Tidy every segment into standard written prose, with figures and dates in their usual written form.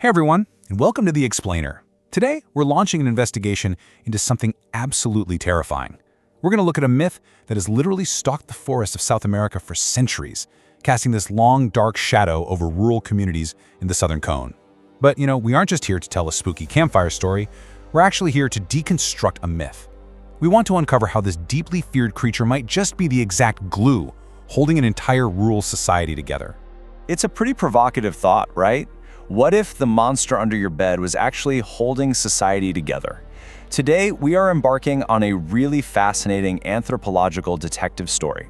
Hey everyone, and welcome to The Explainer. Today, we're launching an investigation into something absolutely terrifying. We're going to look at a myth that has literally stalked the forests of South America for centuries, casting this long, dark shadow over rural communities in the Southern Cone. But, we aren't just here to tell a spooky campfire story. We're actually here to deconstruct a myth. We want to uncover how this deeply feared creature might just be the exact glue holding an entire rural society together. It's a pretty provocative thought, right? What if the monster under your bed was actually holding society together? Today, we are embarking on a really fascinating anthropological detective story.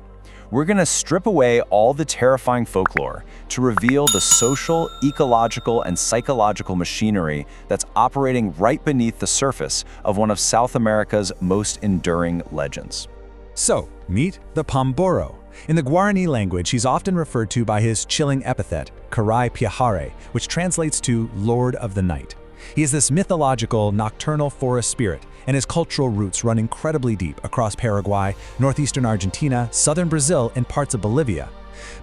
We're going to strip away all the terrifying folklore to reveal the social, ecological, and psychological machinery that's operating right beneath the surface of one of South America's most enduring legends. So, meet the Pombero. In the Guarani language, he's often referred to by his chilling epithet, Karai Piahare, which translates to Lord of the Night. He is this mythological, nocturnal forest spirit, and his cultural roots run incredibly deep across Paraguay, northeastern Argentina, southern Brazil, and parts of Bolivia.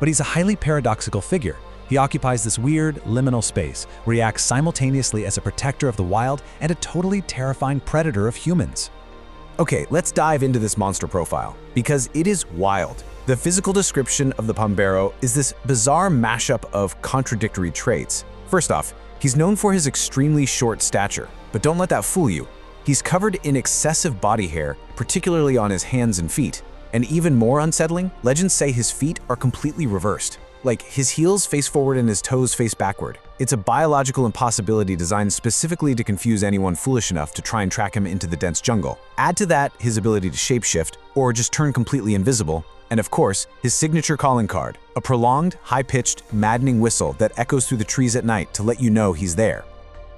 But he's a highly paradoxical figure. He occupies this weird, liminal space where he acts simultaneously as a protector of the wild and a totally terrifying predator of humans. Okay, let's dive into this monster profile, because it is wild. The physical description of the Pombero is this bizarre mashup of contradictory traits. First off, he's known for his extremely short stature, but don't let that fool you. He's covered in excessive body hair, particularly on his hands and feet. And even more unsettling, legends say his feet are completely reversed. Like, his heels face forward and his toes face backward. It's a biological impossibility designed specifically to confuse anyone foolish enough to try and track him into the dense jungle. Add to that his ability to shapeshift, or just turn completely invisible, and of course, his signature calling card, a prolonged, high-pitched, maddening whistle that echoes through the trees at night to let you know he's there.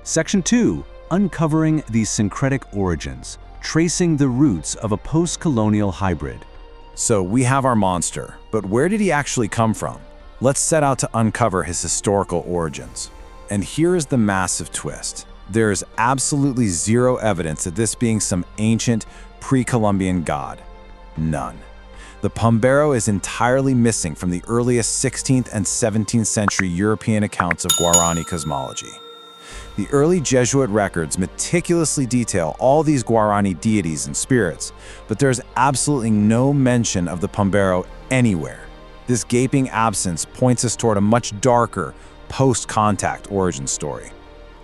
Section 2. Uncovering the syncretic origins, tracing the roots of a post-colonial hybrid. So we have our monster, but where did he actually come from? Let's set out to uncover his historical origins. And here is the massive twist. There is absolutely zero evidence of this being some ancient, pre-Columbian god. None. The Pombero is entirely missing from the earliest 16th and 17th century European accounts of Guarani cosmology. The early Jesuit records meticulously detail all these Guarani deities and spirits, but there's absolutely no mention of the Pombero anywhere. This gaping absence points us toward a much darker, post-contact origin story.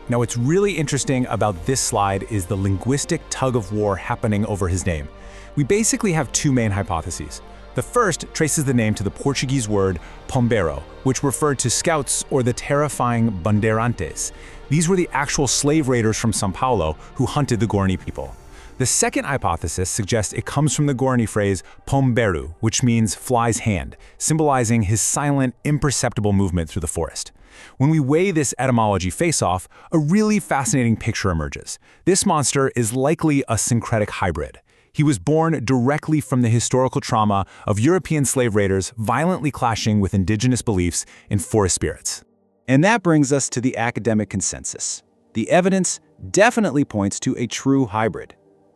Now, what's really interesting about this slide is the linguistic tug-of-war happening over his name. We basically have two main hypotheses. The first traces the name to the Portuguese word Pombero, which referred to scouts or the terrifying bandeirantes. These were the actual slave raiders from São Paulo who hunted the Guarani people. The second hypothesis suggests it comes from the Guarani phrase Pombero, which means fly's hand, symbolizing his silent, imperceptible movement through the forest. When we weigh this etymology face-off, a really fascinating picture emerges. This monster is likely a syncretic hybrid. He was born directly from the historical trauma of European slave raiders violently clashing with indigenous beliefs in forest spirits. And that brings us to the academic consensus. The evidence definitely points to a true hybrid.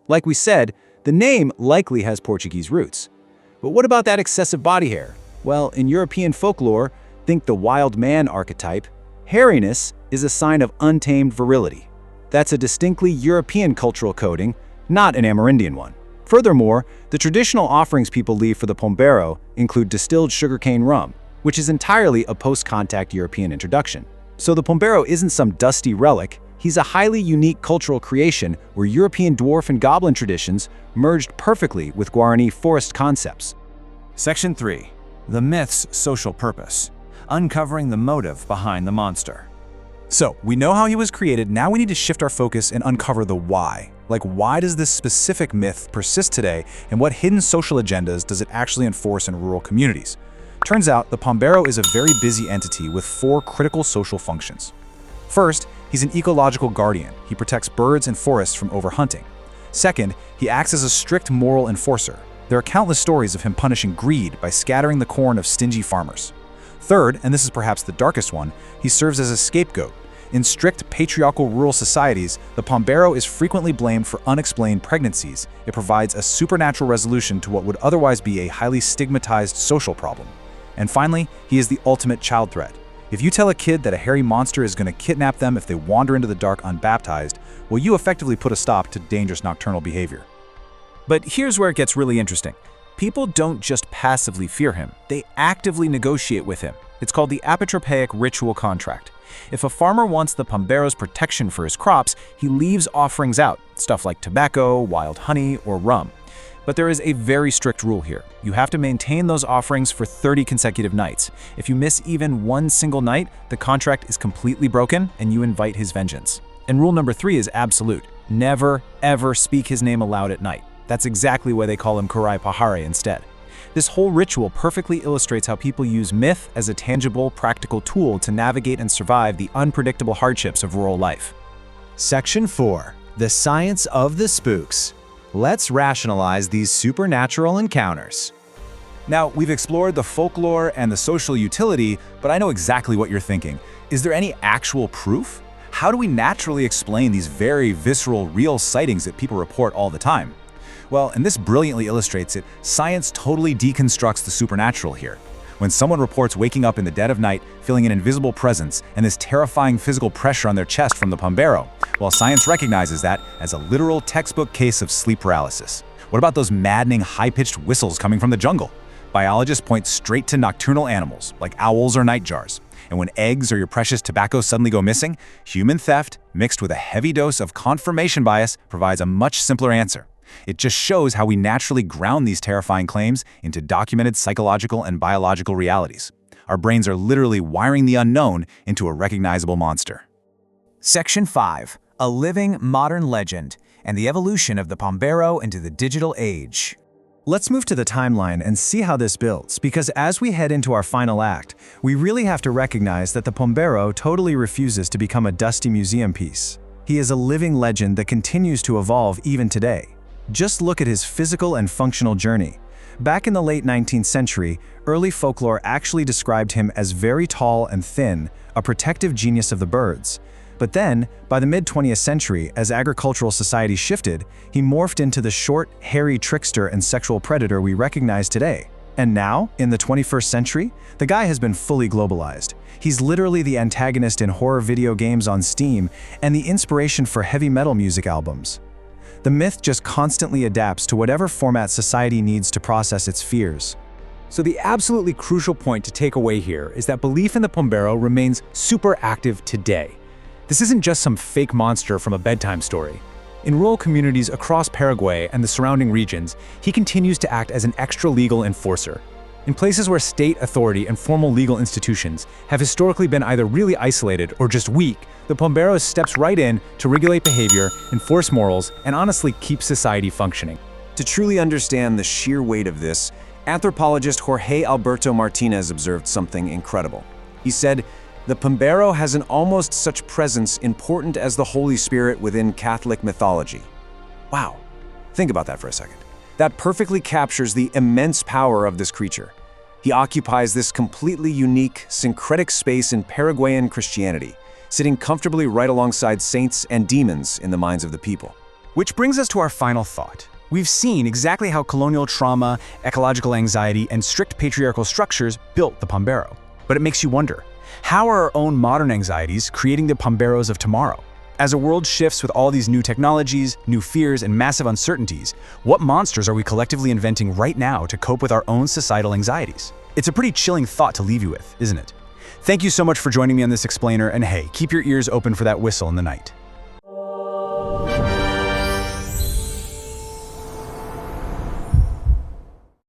Like we said, the name likely has Portuguese roots. But what about that excessive body hair? Well, in European folklore, think the wild man archetype, hairiness is a sign of untamed virility. That's a distinctly European cultural coding, not an Amerindian one. Furthermore, the traditional offerings people leave for the Pombero include distilled sugarcane rum, which is entirely a post-contact European introduction. So the Pombero isn't some dusty relic, he's a highly unique cultural creation where European dwarf and goblin traditions merged perfectly with Guarani forest concepts. Section 3. The myth's social purpose. Uncovering the motive behind the monster. So, we know how he was created, now we need to shift our focus and uncover the why. Like, why does this specific myth persist today, and what hidden social agendas does it actually enforce in rural communities? Turns out, the Pombero is a very busy entity with 4 critical social functions. First, he's an ecological guardian. He protects birds and forests from overhunting. Second, he acts as a strict moral enforcer. There are countless stories of him punishing greed by scattering the corn of stingy farmers. Third, and this is perhaps the darkest one, he serves as a scapegoat. In strict patriarchal rural societies, the Pombero is frequently blamed for unexplained pregnancies. It provides a supernatural resolution to what would otherwise be a highly stigmatized social problem. And finally, he is the ultimate child threat. If you tell a kid that a hairy monster is going to kidnap them if they wander into the dark unbaptized, well, you effectively put a stop to dangerous nocturnal behavior. But here's where it gets really interesting. People don't just passively fear him, they actively negotiate with him. It's called the apotropaic ritual contract. If a farmer wants the Pombero's protection for his crops, he leaves offerings out, stuff like tobacco, wild honey, or rum. But there is a very strict rule here. You have to maintain those offerings for 30 consecutive nights. If you miss even one single night, the contract is completely broken and you invite his vengeance. And rule number 3 is absolute. Never, ever speak his name aloud at night. That's exactly why they call him Kurai Pahare instead. This whole ritual perfectly illustrates how people use myth as a tangible, practical tool to navigate and survive the unpredictable hardships of rural life. Section 4. The Science of the Spooks. Let's rationalize these supernatural encounters. Now, we've explored the folklore and the social utility, but I know exactly what you're thinking. Is there any actual proof? How do we naturally explain these very visceral, real sightings that people report all the time? Well, and this brilliantly illustrates it, science totally deconstructs the supernatural here. When someone reports waking up in the dead of night, feeling an invisible presence, and this terrifying physical pressure on their chest from the Pombero, well, science recognizes that as a literal textbook case of sleep paralysis. What about those maddening, high-pitched whistles coming from the jungle? Biologists point straight to nocturnal animals, like owls or nightjars. And when eggs or your precious tobacco suddenly go missing, human theft, mixed with a heavy dose of confirmation bias, provides a much simpler answer. It just shows how we naturally ground these terrifying claims into documented psychological and biological realities. Our brains are literally wiring the unknown into a recognizable monster. Section 5. A living modern legend and the evolution of the Pombero into the digital age. Let's move to the timeline and see how this builds, because as we head into our final act, we really have to recognize that the Pombero totally refuses to become a dusty museum piece. He is a living legend that continues to evolve even today. Just look at his physical and functional journey. Back in the late 19th century, early folklore actually described him as very tall and thin, a protective genius of the birds. But then, by the mid-20th century, as agricultural society shifted, he morphed into the short, hairy trickster and sexual predator we recognize today. And now, in the 21st century, the guy has been fully globalized. He's literally the antagonist in horror video games on Steam and the inspiration for heavy metal music albums. The myth just constantly adapts to whatever format society needs to process its fears. So the absolutely crucial point to take away here is that belief in the Pombero remains super active today. This isn't just some fake monster from a bedtime story. In rural communities across Paraguay and the surrounding regions, he continues to act as an extra-legal enforcer. In places where state authority and formal legal institutions have historically been either really isolated or just weak, the Pombero steps right in to regulate behavior, enforce morals, and honestly keep society functioning. To truly understand the sheer weight of this, anthropologist Jorge Alberto Martinez observed something incredible. He said, "The Pombero has an almost such presence important as the Holy Spirit within Catholic mythology." Wow, think about that for a second. That perfectly captures the immense power of this creature. He occupies this completely unique, syncretic space in Paraguayan Christianity, sitting comfortably right alongside saints and demons in the minds of the people. Which brings us to our final thought. We've seen exactly how colonial trauma, ecological anxiety, and strict patriarchal structures built the Pombero. But it makes you wonder, how are our own modern anxieties creating the Pomberos of tomorrow? As the world shifts with all these new technologies, new fears, and massive uncertainties, what monsters are we collectively inventing right now to cope with our own societal anxieties? It's a pretty chilling thought to leave you with, isn't it? Thank you so much for joining me on this explainer, and hey, keep your ears open for that whistle in the night.